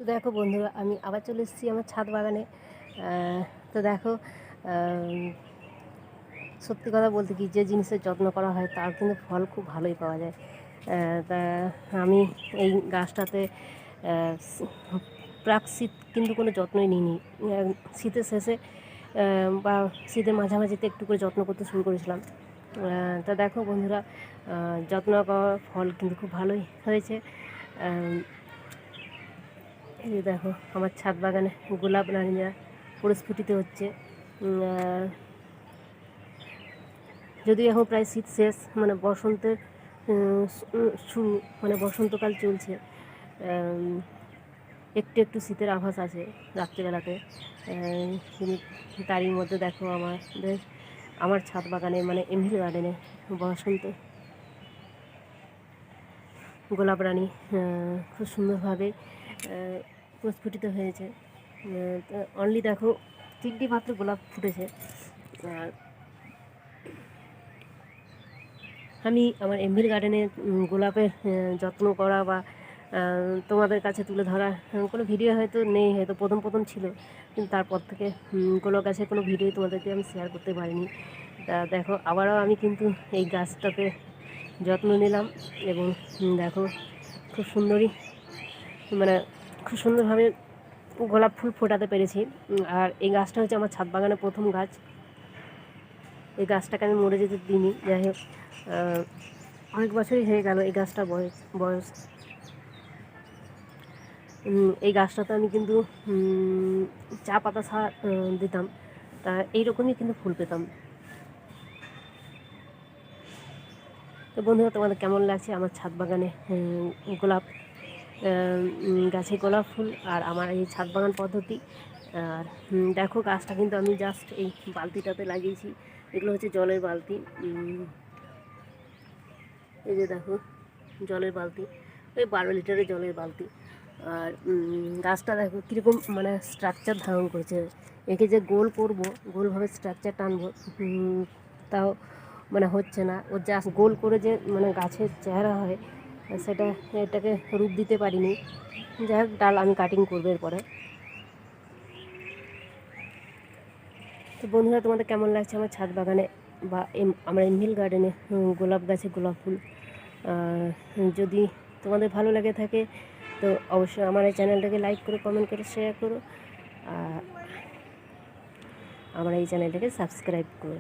তো দেখো বন্ধুরা, আমি আবার চলে এসেছি আমার ছাদ বাগানে। তো দেখো, সত্যি কথা বলতে কি, যে জিনিসের যত্ন করা হয় তার কিন্তু ফল খুব ভালোই পাওয়া যায়। তা আমি এই গাছটাতে প্রাক শীত কিন্তু কোনো যত্নই নিইনি। শীতের শেষে বা শীতের মাঝামাঝিতে একটু করে যত্ন করতে শুরু করেছিলাম। তা দেখো বন্ধুরা, যত্ন করার ফল কিন্তু খুব ভালোই হয়েছে। এই যে দেখো, আমার ছাদ বাগানে গোলাপ রানীরা পরিস্ফুটিত হচ্ছে। যদিও এখন প্রায় শীত শেষ, মানে বসন্তের শুরু, মানে বসন্তকাল চলছে। একটু একটু শীতের আভাস আছে রাত্রিবেলাতে, কিন্তু তারই মধ্যে দেখো আমার ছাদ বাগানে, মানে এমভি গার্ডেনে বসন্ত গোলাপ রানী খুব সুন্দরভাবে প্রস্ফুটিত হয়েছে। অনলি দেখো 3টি মাত্র গোলাপ ফুটেছে। আর আমি আমার এমভিল গার্ডেনে গোলাপের যত্ন করা বা তোমাদের কাছে তুলে ধরা কোনো ভিডিও হয়তো নেই, হয়তো প্রথম প্রথম ছিল, কিন্তু তারপর থেকে গোলাপ গাছের কোনো ভিডিও তোমাদেরকে আমি শেয়ার করতে পারিনি। তা দেখো, আবারও আমি কিন্তু এই গাছটাকে যত্ন নিলাম এবং দেখো খুব সুন্দরই, মানে খুব সুন্দরভাবে গোলাপ ফুল ফোটাতে পেরেছি। আর এই গাছটা হচ্ছে আমার ছাদ বাগানের প্রথম গাছ। এই গাছটাকে আমি মরে যেতে দিইনি। যাই হোক, অনেক বছরই হয়ে গেল এই গাছটার বয়স। এই গাছটাতে আমি কিন্তু চা পাতা সার দিতাম, তা এইরকমই কিন্তু ফুল পেতাম। তো বন্ধুরা, তোমাদের কেমন লাগছে আমার ছাদ বাগানে গোলাপ গাছে গোলাপ ফুল আর আমার এই ছাদ বাগান পদ্ধতি? আর দেখো, গাছটা কিন্তু আমি জাস্ট এই বালতিটাতে লাগিয়েছি। এগুলো হচ্ছে জলের বালতি। এই যে দেখো, জলের বালতি, ওই 12 লিটারের জলের বালতি। আর গাছটা দেখো কীরকম মানে স্ট্রাকচার ধারণ করেছে। একে যে গোল করবো, গোলভাবে স্ট্রাকচার টানবো, তাও মানে হচ্ছে না। ও জাস্ট গোল করে যে মানে গাছের চেহারা হয়, সেটা এটাকে রূপ দিতে পারিনি। যাই হোক, ডাল আমি কাটিং করবো এরপরে। তো বন্ধুরা, তোমাদের কেমন লাগছে আমার ছাদ বাগানে বা আমার এমভিল গার্ডেনে গোলাপ গাছে গোলাপ ফুল? যদি তোমাদের ভালো লাগে থাকে তো অবশ্যই আমার এই চ্যানেলটাকে লাইক করো, কমেন্ট করে শেয়ার করো, আর আমার এই চ্যানেলটাকে সাবস্ক্রাইব করো।